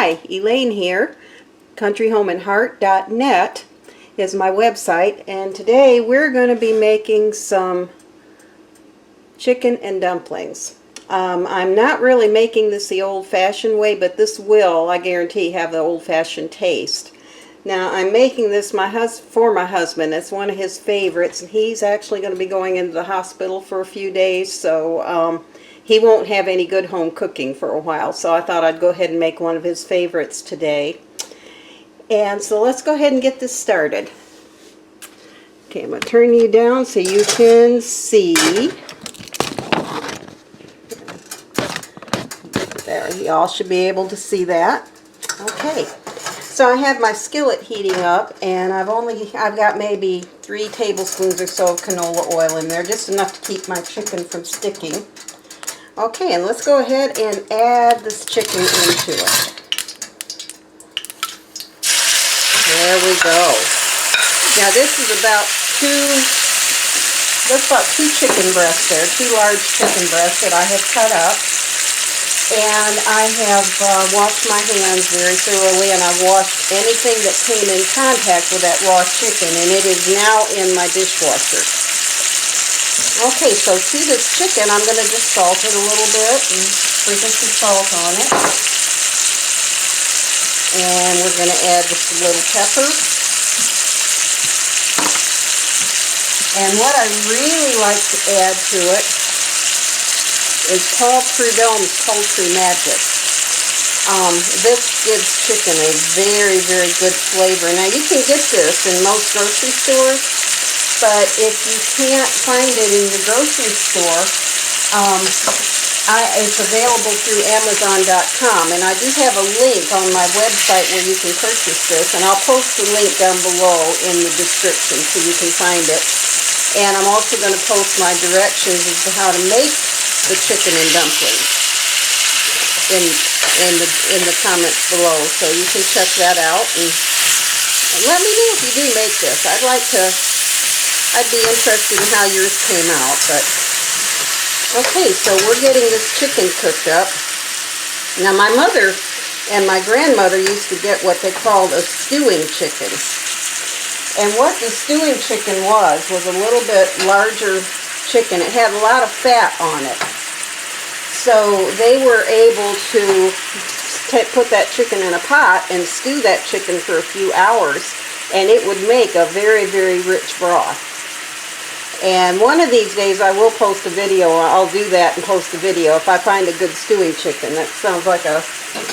Hi, Elaine here. countryhomeandheart.net is my website, and today we're going to be making some chicken and dumplings. I'm not really making this the old-fashioned way, but this will, I guarantee, have the old-fashioned taste. Now, I'm making this for my husband. It's one of his favorites, and he's actually going to be going into the hospital for a few days, so he won't have any good home cooking for a while, so I thought I'd go ahead and make one of his favorites today. And so let's go ahead and get this started. Okay, I'm going to turn you down so you can see. There, y'all should be able to see that. Okay, so I have my skillet heating up, and I've got maybe 3 tablespoons or so of canola oil in there, just enough to keep my chicken from sticking. Okay, and let's go ahead and add this chicken into it. There we go. Now this is about two chicken breasts there, 2 large chicken breasts that I have cut up. And I have washed my hands very thoroughly, and I've washed anything that came in contact with that raw chicken, and it is now in my dishwasher. Okay, so to this chicken, I'm going to just salt it a little bit and sprinkle some salt on it. And we're going to add just a little pepper. And what I really like to add to it is Paul Prudhomme's Poultry Magic. This gives chicken a very, very good flavor. Now, you can get this in most grocery stores, but if you can't find it in your grocery store, it's available through Amazon.com, and I do have a link on my website where you can purchase this, and I'll post the link down below in the description so you can find it. And I'm also going to post my directions as to how to make the chicken and dumplings in the comments below, so you can check that out, and let me know if you do make this. I'd be interested in how yours came out. But okay, so we're getting this chicken cooked up. Now, my mother and my grandmother used to get what they called a stewing chicken. And what the stewing chicken was a little bit larger chicken. It had a lot of fat on it. So they were able to put that chicken in a pot and stew that chicken for a few hours, and it would make a very, very rich broth. And one of these days I will post a video. I'll do that and post a video if I find a good stewing chicken. That sounds like a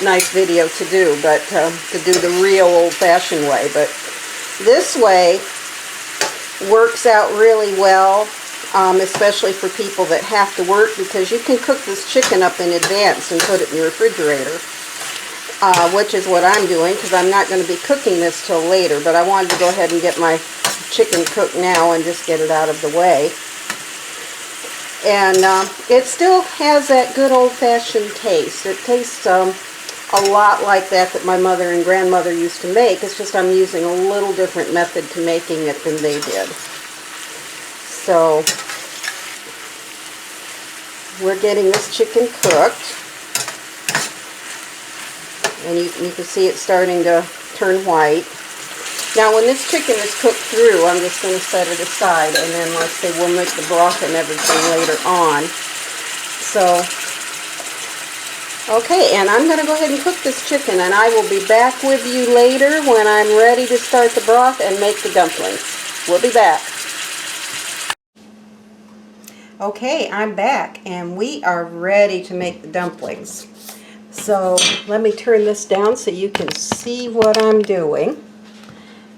nice video to do, but to do the real old-fashioned way. But this way works out really well, especially for people that have to work, because you can cook this chicken up in advance and put it in your refrigerator, which is what I'm doing, because I'm not going to be cooking this till later. But I wanted to go ahead and get my chicken cooked now and just get it out of the way. And it still has that good old-fashioned taste. It tastes a lot like that my mother and grandmother used to make. It's just I'm using a little different method to making it than they did. So we're getting this chicken cooked, and you can see it starting to turn white. Now, when this chicken is cooked through, I'm just going to set it aside, and then, like I say, we'll make the broth and everything later on. So, okay, and I'm going to go ahead and cook this chicken, and I will be back with you later when I'm ready to start the broth and make the dumplings. We'll be back. Okay, I'm back, and we are ready to make the dumplings. So, let me turn this down so you can see what I'm doing.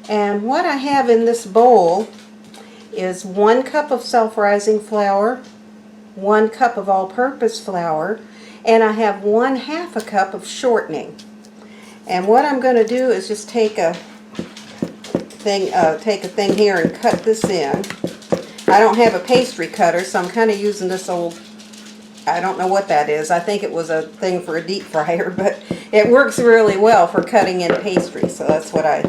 And what I have in this bowl is 1 cup of self-rising flour, 1 cup of all-purpose flour, and I have 1/2 a cup of shortening. And what I'm going to do is just take a thing here and cut this in. I don't have a pastry cutter, so I'm kind of using this old, I don't know what that is. I think it was a thing for a deep fryer, but it works really well for cutting in pastry, so that's what I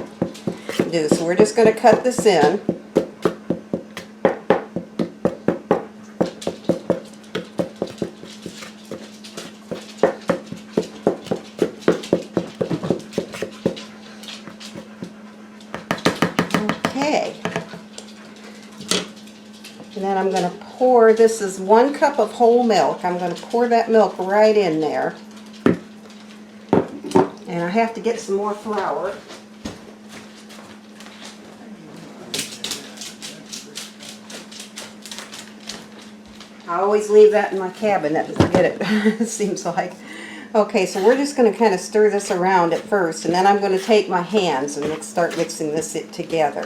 do. So we're just going to cut this in. then I'm going to pour, this is 1 cup of whole milk. I'm going to pour that milk right in there. And I have to get some more flour. I always leave that in my cabinet and forget it, it seems like. Okay, so we're just going to kind of stir this around at first, and then I'm going to take my hands and start mixing this together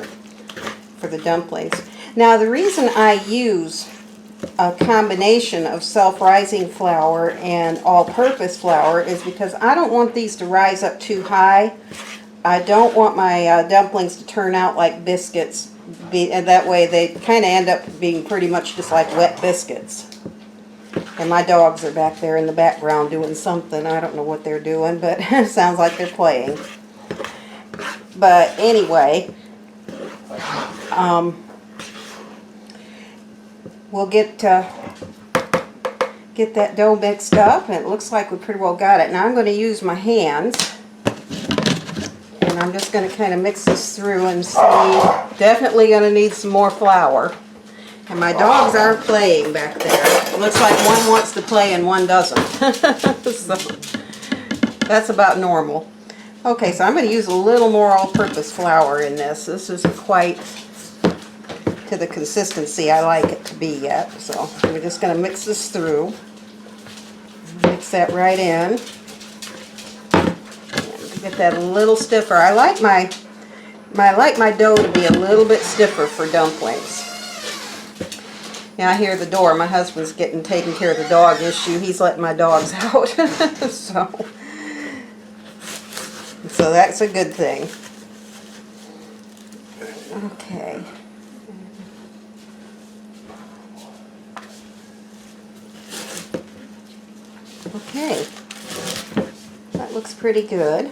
for the dumplings. Now, the reason I use a combination of self-rising flour and all-purpose flour is because I don't want these to rise up too high. I don't want my dumplings to turn out like biscuits. And that way they kind of end up being pretty much just like wet biscuits. And my dogs are back there in the background doing something. I don't know what they're doing, but it sounds like they're playing. But anyway, we'll get that dough mixed up, and it looks like we pretty well got it. Now I'm going to use my hands. And I'm just going to kind of mix this through and see. Definitely going to need some more flour. And my dogs are playing back there. It looks like one wants to play and one doesn't. So that's about normal. Okay, so I'm going to use a little more all-purpose flour in this. This isn't quite to the consistency I like it to be yet. So we're just going to mix this through. Mix that right in. Get that a little stiffer. I like my dough to be a little bit stiffer for dumplings. Now I hear the door. My husband's taking care of the dog issue. He's letting my dogs out. So that's a good thing. Okay. Okay. That looks pretty good.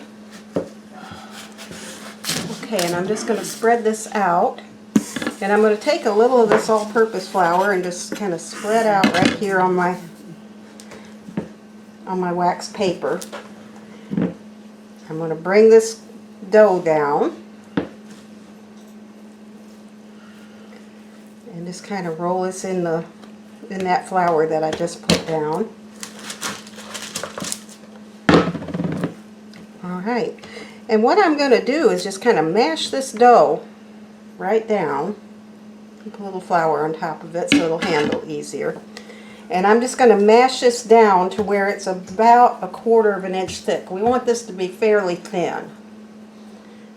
Okay, and I'm just going to spread this out, and I'm going to take a little of this all-purpose flour and just kind of spread out right here on my wax paper. I'm going to bring this dough down and just kind of roll this in that flour that I just put down. All right. And what I'm going to do is just kind of mash this dough right down. Put a little flour on top of it so it'll handle easier. And I'm just going to mash this down to where it's about 1/4 inch thick. We want this to be fairly thin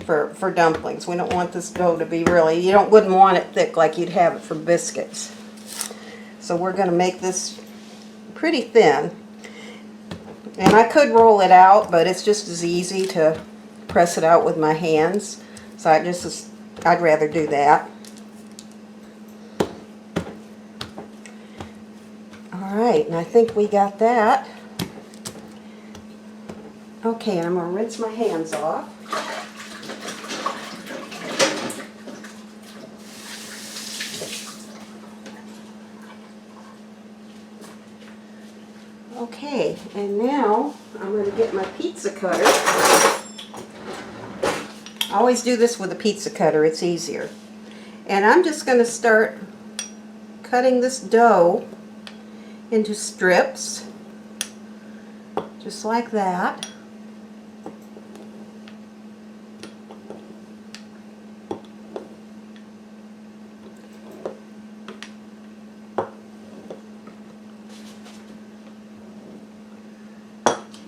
for dumplings. We don't want this dough to be really, wouldn't want it thick like you'd have it for biscuits. So we're going to make this pretty thin. And I could roll it out, but it's just as easy to press it out with my hands, so I'd rather do that. Alright, and I think we got that. Okay, and I'm going to rinse my hands off. Okay, and now I'm going to get my pizza cutter. I always do this with a pizza cutter, it's easier. And I'm just going to start cutting this dough into strips, just like that.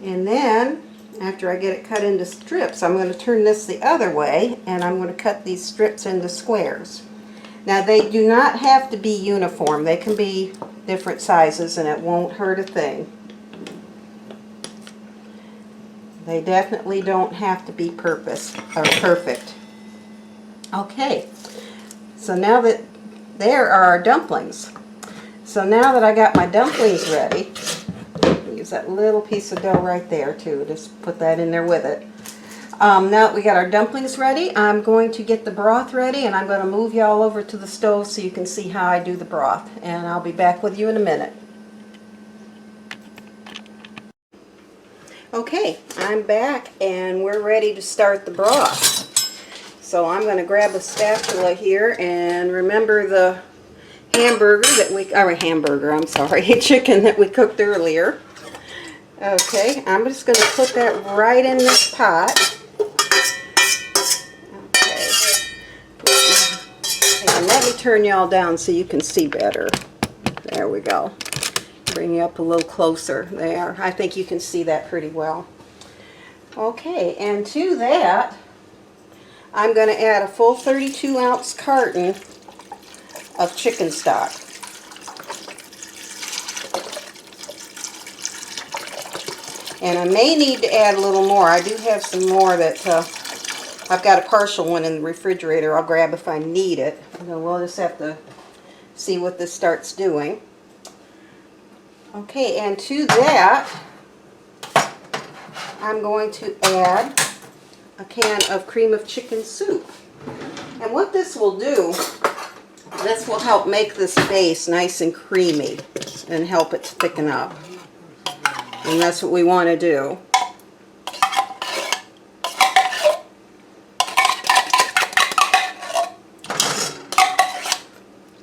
And then, after I get it cut into strips, I'm going to turn this the other way, and I'm going to cut these strips into squares. Now, they do not have to be uniform. They can be different sizes, and it won't hurt a thing. They definitely don't have to be perfect. Okay, so now that there are our dumplings. So now that I got my dumplings ready, use that little piece of dough right there too. Just put that in there with it. Now that we got our dumplings ready, I'm going to get the broth ready, and I'm going to move y'all over to the stove so you can see how I do the broth. And I'll be back with you in a minute. Okay, I'm back and we're ready to start the broth. So I'm going to grab a spatula here, and remember the hamburger that I'm sorry, chicken that we cooked earlier. Okay, I'm just going to put that right in this pot. Okay. And let me turn y'all down so you can see better. There we go. Bring you up a little closer there. I think you can see that pretty well. Okay, and to that, I'm going to add a full 32-ounce carton of chicken stock. And I may need to add a little more. I do have some more that I've got a partial one in the refrigerator. I'll grab if I need it. And then we'll just have to see what this starts doing. Okay, and to that, I'm going to add a can of cream of chicken soup. And what this will do, this will help make this base nice and creamy and help it thicken up. And that's what we want to do.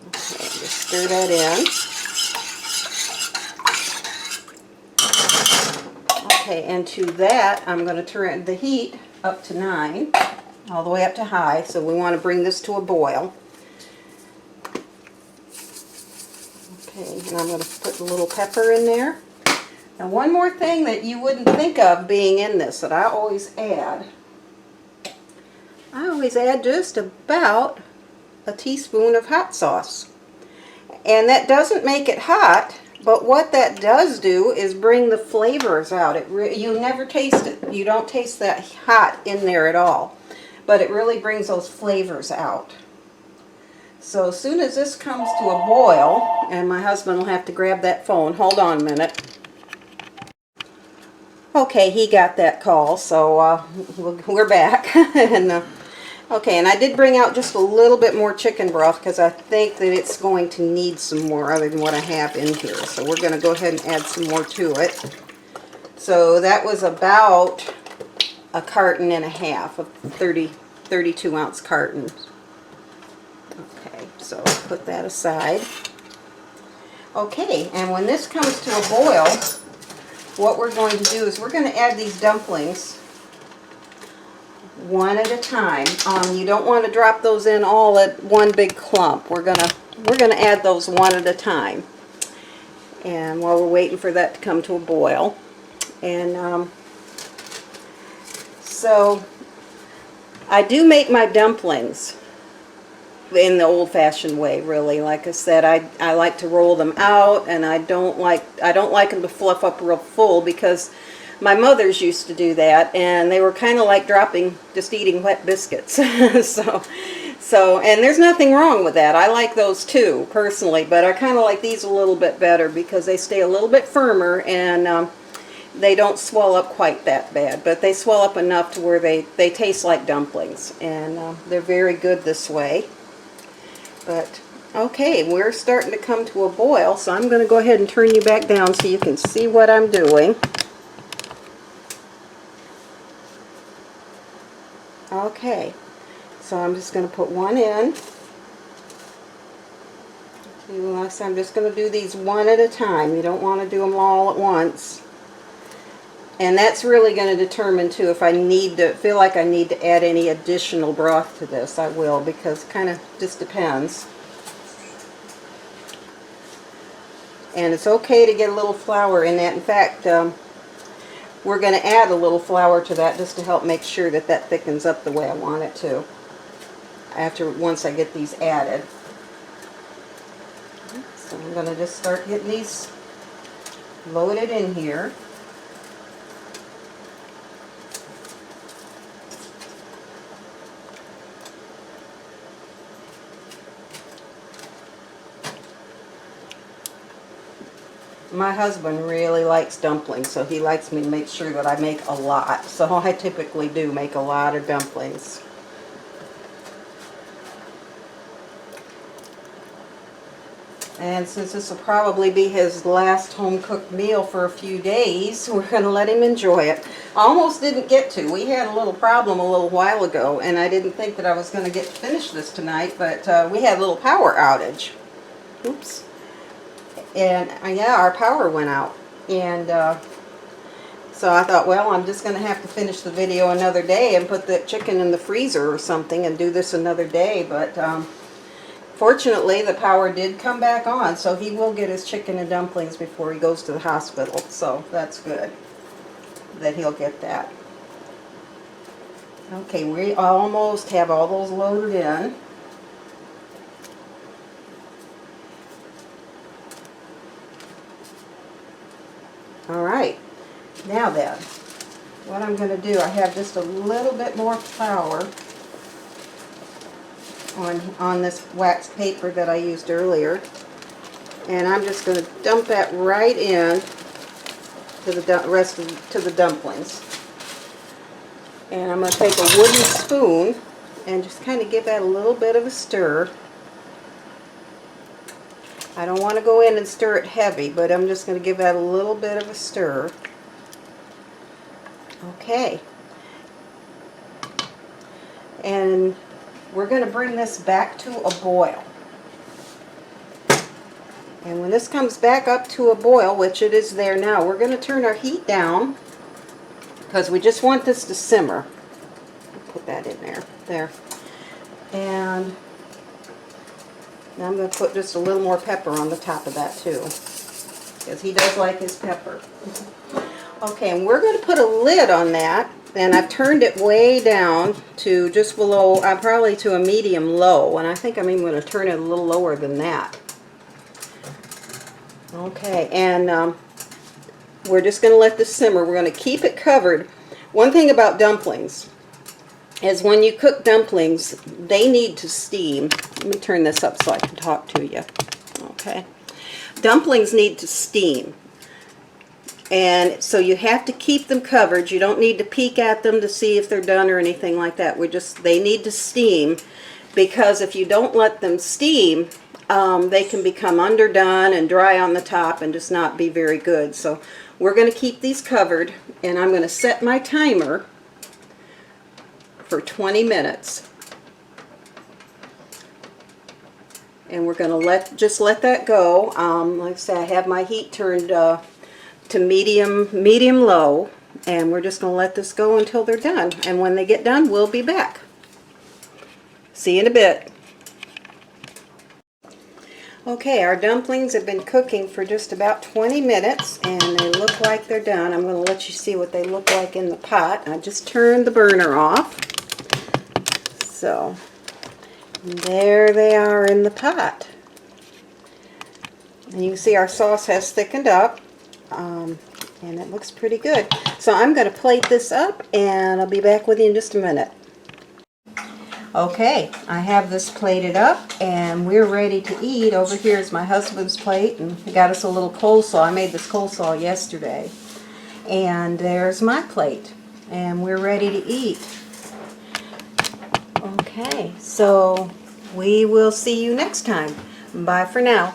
Okay, just stir that in. Okay, and to that, I'm going to turn the heat up to 9, all the way up to high, so we want to bring this to a boil. Okay, and I'm going to put a little pepper in there. Now, one more thing that you wouldn't think of being in this that I always add just about a teaspoon of hot sauce. And that doesn't make it hot, but what that does do is bring the flavors out. You never taste it. You don't taste that hot in there at all. But it really brings those flavors out. So as soon as this comes to a boil, and my husband will have to grab that phone. Hold on a minute. Okay, he got that call, so we're back. And okay, and I did bring out just a little bit more chicken broth because I think that it's going to need some more other than what I have in here. So we're going to go ahead and add some more to it. So that was about a carton and a half of 32-ounce cartons. Okay, so put that aside. Okay, and when this comes to a boil, what we're going to do is we're going to add these dumplings one at a time. You don't want to drop those in all at one big clump. We're gonna add those one at a time. And while we're waiting for that to come to a boil, and so I do make my dumplings in the old-fashioned way, really. Like I said, I like to roll them out, and I don't like them to fluff up real full because my mothers used to do that, and they were kind of like just eating wet biscuits. so, and there's nothing wrong with that. I like those too, personally, but I kind of like these a little bit better because they stay a little bit firmer, and they don't swell up quite that bad, but they swell up enough to where they taste like dumplings, and they're very good this way. But okay, we're starting to come to a boil, so I'm going to go ahead and turn you back down so you can see what I'm doing. Okay, so I'm just going to put one in. I'm just going to do these one at a time. You don't want to do them all at once. And that's really going to determine too if I feel like I need to add any additional broth to this. I will, because it kind of just depends. And it's okay to get a little flour in that. In fact, we're going to add a little flour to that just to help make sure that that thickens up the way I want it to once I get these added. So I'm going to just start getting these loaded in here. My husband really likes dumplings, so he likes me to make sure that I make a lot. So I typically do make a lot of dumplings. And since this will probably be his last home-cooked meal for a few days, we're going to let him enjoy it. I almost didn't get to. We had a little problem a little while ago, and I didn't think that I was going to get to finish this tonight, but we had a little power outage. Oops. And yeah, our power went out. And so I thought, well, I'm just going to have to finish the video another day and put the chicken in the freezer or something and do this another day. But fortunately, the power did come back on, so he will get his chicken and dumplings before he goes to the hospital. So that's good that he'll get that. Okay, we almost have all those loaded in. All right, now then, what I'm going to do, I have just a little bit more flour on this wax paper that I used earlier, and I'm just going to dump that right in to the dumplings. And I'm going to take a wooden spoon and just kind of give that a little bit of a stir. I don't want to go in and stir it heavy, but I'm just going to give that a little bit of a stir. Okay. And we're going to bring this back to a boil. And when this comes back up to a boil, which it is there now, we're going to turn our heat down because we just want this to simmer. Put that in there. There. And now I'm going to put just a little more pepper on the top of that too, because he does like his pepper. Okay, and we're going to put a lid on that, and I've turned it way down to just below, probably to a medium low, and I think I'm even going to turn it a little lower than that. Okay, and we're just going to let this simmer. We're going to keep it covered. One thing about dumplings is when you cook dumplings, they need to steam. Let me turn this up so I can talk to you. Okay. Dumplings need to steam. And so you have to keep them covered. You don't need to peek at them to see if they're done or anything like that. They need to steam, because if you don't let them steam, they can become underdone and dry on the top and just not be very good. So we're going to keep these covered, and I'm going to set my timer for 20 minutes. And we're going to just let that go. Like I said, I have my heat turned to medium low, and we're just going to let this go until they're done. And when they get done, we'll be back. See you in a bit. Okay, our dumplings have been cooking for just about 20 minutes, and they look like they're done. I'm going to let you see what they look like in the pot. I just turned the burner off. So, there they are in the pot. And you can see our sauce has thickened up, and it looks pretty good. So I'm going to plate this up, and I'll be back with you in just a minute. Okay, I have this plated up, and we're ready to eat. Over here is my husband's plate, and he got us a little coleslaw. I made this coleslaw yesterday. And there's my plate, and we're ready to eat. Okay, so we will see you next time. Bye for now.